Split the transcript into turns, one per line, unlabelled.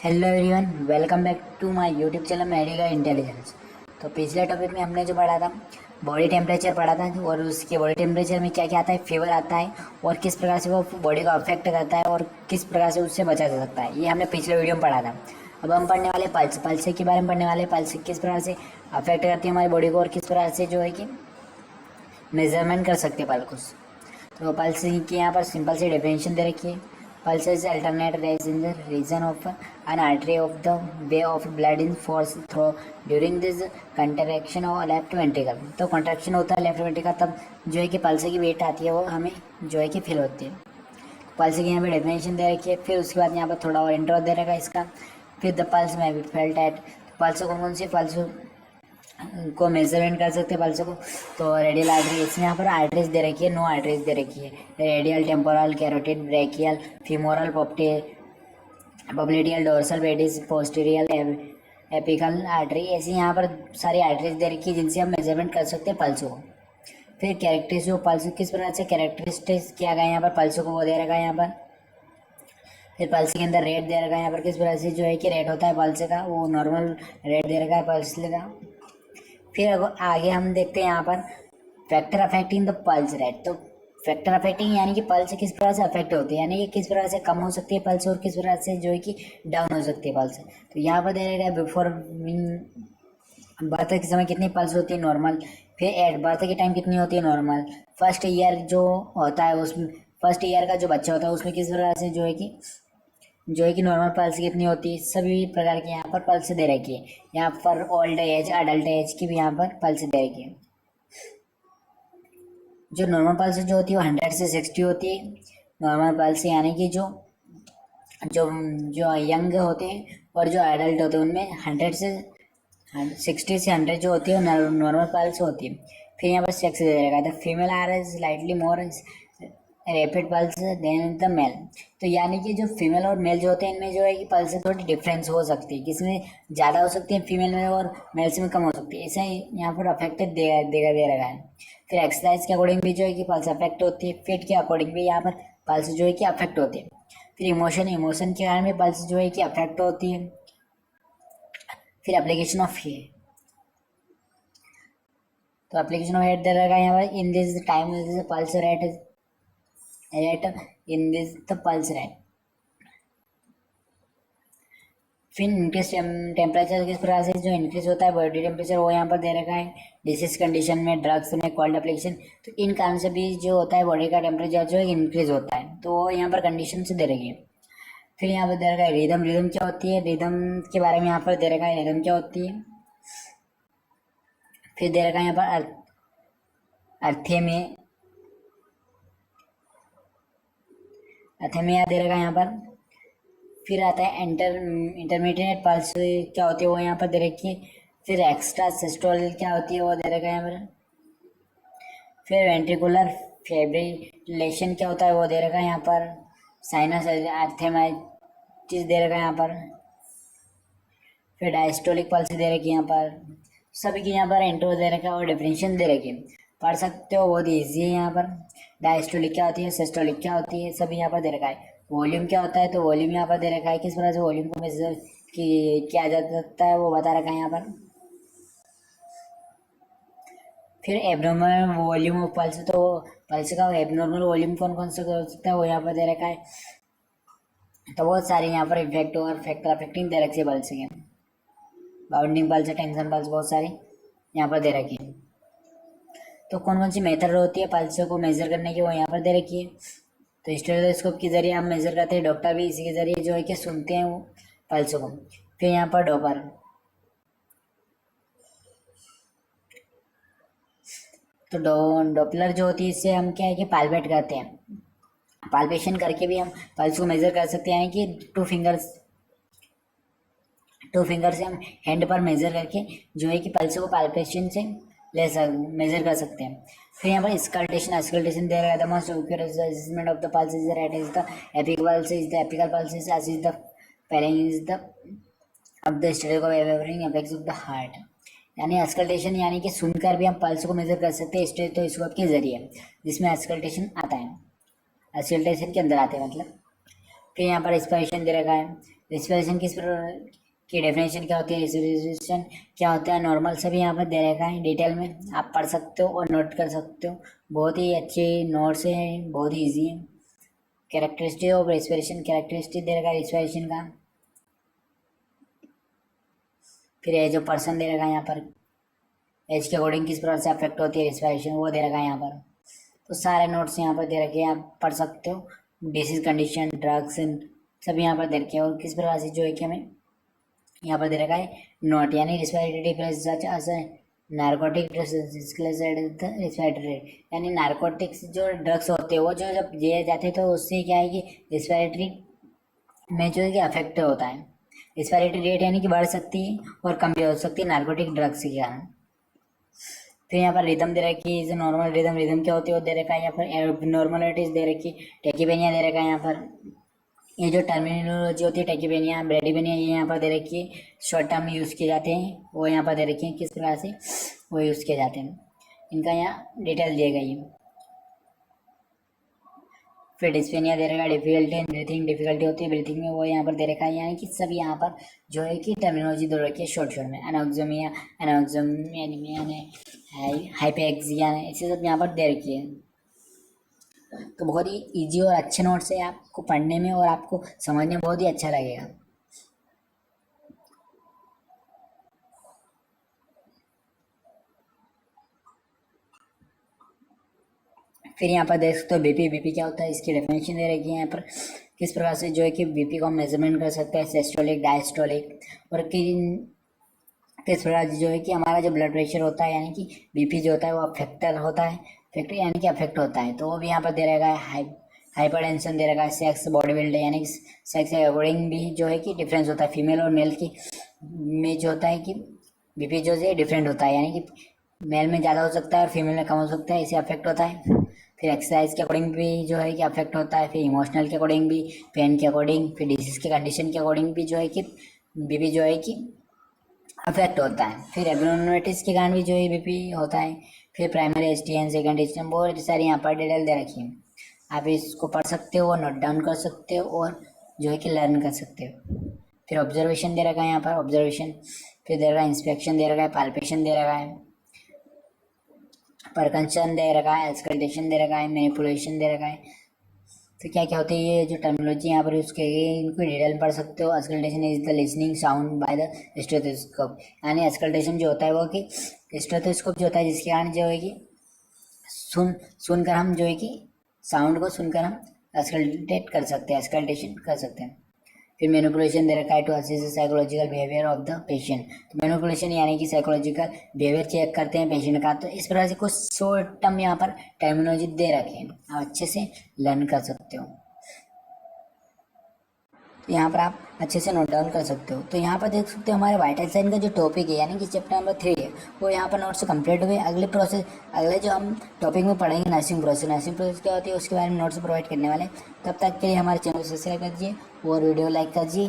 Hello everyone, welcome back to my YouTube channel medical intelligence. तो पिछले topic में हमने जो पढ़ा था बॉडी टेम्परेचर पढ़ा था, और उसके बॉडी टेम्परेचर में क्या क्या आता है, फीवर आता है और किस प्रकार से वो बॉडी को अफेक्ट करता है और किस प्रकार से उससे बचा जा सकता है। ये हमने पिछले वीडियो में पढ़ा था। अब हम पढ़ने वाले पल्स पल्स के बारे में पढ़ने वाले। पल्स किस प्रकार से अफेक्ट करती है हमारी बॉडी को और किस प्रकार से जो है कि मेजरमेंट कर सकते हैं पल्स। तो पल्स की यहाँ पर सिंपल सी डेफिनेशन दे रखी है। Pulse is alternate raise in the region of an artery of the way of blood in force throw during this contraction of left ventricle. तो कंट्रैक्शन होता है लेफ्ट वेंट्रिकल, तब जो है कि पल्स की वेट आती है वो हमें जो है कि फील होती है। पल्स की यहाँ पे डेफिनेशन दे रखी है। फिर उसके बाद यहाँ पर थोड़ा और इंट्रो दे रखा है इसका। फिर द पल्स में बी फेल्ट एट। पल्स कौन कौन सी पल्स को मेजरमेंट कर सकते हैं पल्स को। तो रेडियल आर्टरी, इसमें यहाँ पर आर्टरीज दे रखी है, नो आर्टरीज दे रखी है। Radial, temporal, carotid, brachial, femoral, popliteal, dorsal, pedis, posterior, apical artery, ऐसी यहाँ पर सारी आर्टरीज दे रखी है जिनसे हम मेजरमेंट कर सकते हैं पल्स को। फिर कैरेक्टरिस्टिक पल्स किस प्रकार से कैरेक्टरिस्टिक्स किया गया यहाँ पर पल्स को वो दे रखा है यहाँ पर। फिर पल्स के अंदर रेट दे रखा है यहाँ पर, किस प्रकार से जो है कि रेट होता है पल्स का, वो नॉर्मल रेट दे रखा है पल्स का। फिर आगे हम देखते हैं यहाँ पर factor affecting the pulse rate. तो फैक्टर अफेक्टिंग यानी कि पल्स किस प्रकार से अफेक्ट होती है, यानी कि किस प्रकार से कम हो सकती है पल्स और किस प्रकार से जो है कि डाउन हो सकती है पल्स। तो यहाँ पर दे रखा है बिफोर बर्थ के समय कितनी पल्स होती है, नॉर्मल। फिर एट बर्थ के टाइम कितनी होती है, नॉर्मल। फर्स्ट ईयर जो होता है उसमें, फर्स्ट ईयर का जो बच्चा होता है उसमें किस प्रकार से जो है कि नॉर्मल पल्स कितनी होती है। सभी प्रकार की यहाँ पर पल्स दे रखी है। यहाँ पर ओल्ड एज, अडल्ट एज की भी यहाँ पर पल्स दे रखी है। जो नॉर्मल पल्स जो होती है वो 100 से 60 होती है नॉर्मल पल्स, यानी कि जो जो जो यंग होते हैं और जो एडल्ट होते हैं उनमें 100 से 60 से 100 जो होती है वो नॉर्मल पल्स होती है। फिर यहाँ पर सेक्स दे रखा है। The female are slightly more rapid pulse than the male. तो यानी कि जो फीमेल और मेल जो होते हैं इनमें जो है कि पल्स से थोड़ी डिफरेंस हो सकती है, किसमें ज़्यादा हो सकती है फीमेल में और मेल्स में कम हो सकती है। ऐसा ही यहाँ पर अफेक्टेड दे रखा है। फिर एक्सरसाइज के अकॉर्डिंग भी जो है कि पल्स अफेक्ट होती है। फिट के अकॉर्डिंग भी यहाँ पर पल्स जो है कि अफेक्ट होती है। फिर इमोशन के कारण भी पल्स जो है कि अफेक्ट होती है। फिर एप्लीकेशन ऑफ हेड। तो एप्लीकेशन ऑफ हेड दे रखा है यहाँ पर। In this time pulse rate in this the pulse rate. फिर इंक्रीज टेम्परेचर किस प्रकार से जो इंक्रीज होता है बॉडी टेम्परेचर वो यहाँ पर दे रखा है। डिसीज कंडीशन में, ड्रग्स में, कोल्ड एप्लीकेशन, तो इन कारण से भी जो होता है बॉडी का टेम्परेचर जो है इंक्रीज होता है। तो वो यहाँ पर कंडीशन से दे रखी है। फिर यहाँ पर दे रखा है रिदम। रिदम क्या होती है, रिदम के बारे में यहाँ पर दे रखा है, रिदम क्या होती है। फिर दे रखा है यहाँ पर अर्थेमिया दे रखा है यहाँ पर। फिर आता है इंटरमीडिएट पल्स क्या होती है वो यहाँ पर दे रखी है। फिर एक्स्ट्रा सिस्टोल क्या होती है वो दे रखा है यहाँ पर। फिर वेंट्रिकुलर फाइब्रिलेशन क्या होता है वो दे रखा है यहाँ पर। साइनस अर्थेमाइटिस दे रखा है यहाँ पर। फिर डायस्टोलिक पल्स दे रखी है यहाँ पर। सभी की यहाँ पर इंट्रो दे रखा है और डिफरेंशिएशन दे रखी है, पढ़ सकते हो, बहुत ईजी है। यहाँ पर डायस्टोलिक क्या होती है, सिस्टोलिक क्या होती है, सभी यहाँ पर दे रखा है। वॉल्यूम क्या होता है, तो वॉल्यूम यहाँ पर दे रखा है, किस प्रकार से वॉल्यूम को मेजर किया जा सकता है वो बता रखा है यहाँ पर। फिर एबनॉर्मल वॉल्यूम ऑफ पल्स, तो पल्स का एबनॉर्मल वॉल्यूम कौन कौन सा हो सकता है वो यहाँ पर दे रखा है। तो बहुत सारे यहाँ पर इफेक्ट और फैक्टर अफेक्टिंग दे रखी है पल्स के। बाउंडिंग पल्स, टेंशन पल्स, बहुत सारी यहाँ पर दे रखी है। तो कौन कौन सी मेथड होती है पल्स को मेजर करने की वो यहाँ पर दे रखी है। तो स्टेथोस्कोप के जरिए हम मेजर करते हैं, डॉक्टर भी इसी के जरिए जो है कि सुनते हैं वो पल्स को। फिर यहाँ पर डॉपर, तो डॉपलर जो होती है इससे हम क्या है कि पाल्पेट करते हैं, पाल्पेशन करके भी हम पल्स को मेजर कर सकते हैं कि टू फिंगर से हम हैंड पर मेजर करके जो है कि पल्स को पाल्पेशन से मेजर कर सकते हैं। फिर यहाँ पर स्कल्टेशन दे रहा है। The most accurate assessment of the pulse is the rate is the apical pulse is the apical pulse is the pairing is the of the static wavering apex of the heart. यानी स्कल्टेशन यानी कि सुनकर भी हम pulse को major कर सकते हैं स्टेथोस्कोप के जरिए, जिसमें स्कल्टेशन आता है, स्कल्टेशन के अंदर आते हैं मतलब। फिर यहाँ पर इंस्पिरेशन दे रखा है। रेस्पिरेशन की डेफिनेशन क्या होती है, रेस्पिरेशन क्या होता है, नॉर्मल सभी यहाँ पर दे रखा है, डिटेल में आप पढ़ सकते हो और नोट कर सकते हो। बहुत ही अच्छे नोट्स हैं, बहुत ही ईजी है। कैरेक्टरिस्टिक ऑफ रेस्पिरेशन, कैरेक्टरिस्टिक दे रखा है रेस्पिरेशन का। फिर एज ऑफ पर्सन दे रखा है यहाँ पर, एज के अकॉर्डिंग किस प्रकार से अफेक्ट होती है रेस्पिरेशन, वो दे रखा है यहाँ पर। तो सारे नोट्स यहाँ पर दे रखे हैं, आप पढ़ सकते हो। डिसीज कंडीशन, ड्रग्स सब यहाँ पर दे रखे हैं, और किस प्रकार से जो है कि हमें यहाँ पर दे रखा है नोट, यानी respiratory difference such as narcotic respiratory, यानी नारकोटिक्स जो ड्रग्स होते हैं वो जो जब दिए जाते हैं तो उससे क्या है कि रिस्पिरेटरी में जो है कि अफेक्ट होता है। रिस्पिरेटरी रेट यानी कि बढ़ सकती है और कम भी हो सकती है नारकोटिक ड्रग्स के कारण। फिर यहाँ पर रिदम दे रखी है, नॉर्मल रिदम, रिदम क्या होती है वो दे रखा है यहाँ पर। नॉर्मलिटीज दे रखी, टेकीपेनिया दे रखा है यहाँ पर। ये जो टर्मिनोलॉजी होती है टेकीपेनिया, ब्रेडीपेनिया, ये यहाँ पर दे रखी है, शॉर्ट टर्म में यूज़ किए जाते हैं, वो यहाँ पर दे रखी है किस प्रकार से वो यूज़ किए जाते हैं, इनका यहाँ डिटेल दिए गई है। फिर डिस्पेनिया दे रखा है, डिफिकल्टी इन ब्रीथिंग, डिफिकल्टी होती है ब्रीथिंग में, वो यहाँ पर दे रखा है, यानी कि सभी यहाँ पर जो है कि टर्मिनोलॉजी दे रखी है शॉर्ट शॉर्ट में। एनोक्सिमिया, एनोक्सिमिया ने हाइपेक्सिया ने, ऐसे सब यहाँ पर दे रखी है। तो बहुत ही इजी और अच्छे नोट्स है, आपको पढ़ने में और आपको समझने में बहुत ही अच्छा लगेगा। फिर यहाँ पर देख सकते हो बीपी, बीपी क्या होता है, इसकी डेफिनेशन दे रखी है यहाँ पर, किस प्रकार से जो है कि बीपी को हम मेजरमेंट कर सकते हैं, सिस्टोलिक, डायस्टोलिक, और किस प्रकार जो है कि हमारा जो ब्लड प्रेशर होता है, यानी कि बीपी जो होता है वो अफेक्टर होता है, फैक्टर यानी कि अफेक्ट होता है, तो वो भी यहाँ पर दे रहेगा है। हाइपरटेंशन दे रखा है, सेक्स, बॉडी बिल्ड, यानी कि सेक्स के अकॉर्डिंग भी जो है कि डिफरेंस होता है, फीमेल और मेल की में जो होता है कि बीपी जो है डिफरेंट होता है, यानी कि मेल में ज़्यादा हो सकता है और फीमेल में कम हो सकता है, इसे अफेक्ट होता है। फिर एक्सरसाइज के अकॉर्डिंग भी जो है कि अफेक्ट होता है, फिर इमोशनल के अकॉर्डिंग भी, पेन के अकॉर्डिंग, फिर डिजीज के कंडीशन के अकॉर्डिंग भी जो है कि बीपी जो है कि अफेक्ट होता है। फिर एब्नॉर्मलिटीज के कारण भी जो है बीपी होता है। फिर प्राइमरी एसटीएन, सेकेंडरी एसटीएन, बहुत सारी यहाँ पर डिटेल दे रखी है, आप इसको पढ़ सकते हो, नोट डाउन कर सकते हो और जो है कि लर्न कर सकते हो। फिर ऑब्जर्वेशन दे रखा है यहाँ पर, ऑब्जर्वेशन। फिर दे रखा है इंस्पेक्शन दे रखा है, पाल्पेशन दे रखा है, परकंशन दे रखा है, एक्सकल्टेशन दे रखा है, मैनिपुलेशन दे रखा है। तो क्या क्या होती है ये जो टर्मिनोलॉजी यहाँ पर यूज़ की गई है, इनको डिटेल पढ़ सकते हो। Auscultation is the listening sound by the stethoscope, यानी एक्सकल्टेशन जो होता है वो कि स्टेथोस्कोप जो होता है जिसके कारण जो है कि सुनकर हम जो है कि साउंड को सुनकर हम एक्सकल्टेट कर सकते हैं, एक्सकल्टेशन कर सकते हैं। फिर मैनिपुलेशन दे रखा है, to assess psychological behaviour of the patient. तो मैनिपुलेशन यानी कि साइकोलॉजिकल बिहेवियर चेक करते हैं पेशेंट का। तो इस प्रकार से कुछ शॉर्ट टर्म यहाँ पर टर्मिनोलॉजी दे रखे हैं, आप अच्छे से लर्न कर सकते हो। तो यहाँ पर आप अच्छे से नोट डाउन कर सकते हो। तो यहाँ पर देख सकते हो हमारे वाइटल साइन का जो टॉपिक है, यानी कि चैप्टर नंबर 3 है, वो यहाँ पर नोट्स कंप्लीट हुए। अगले जो हम टॉपिक में पढ़ेंगे नर्सिंग प्रोसेस, नर्सिंग प्रोसेस क्या होती है उसके बारे में नोट्स प्रोवाइड करने वाले। तब तक के लिए हमारे चैनल को सब्सक्राइब कर दीजिए और वीडियो लाइक कर दीजिए।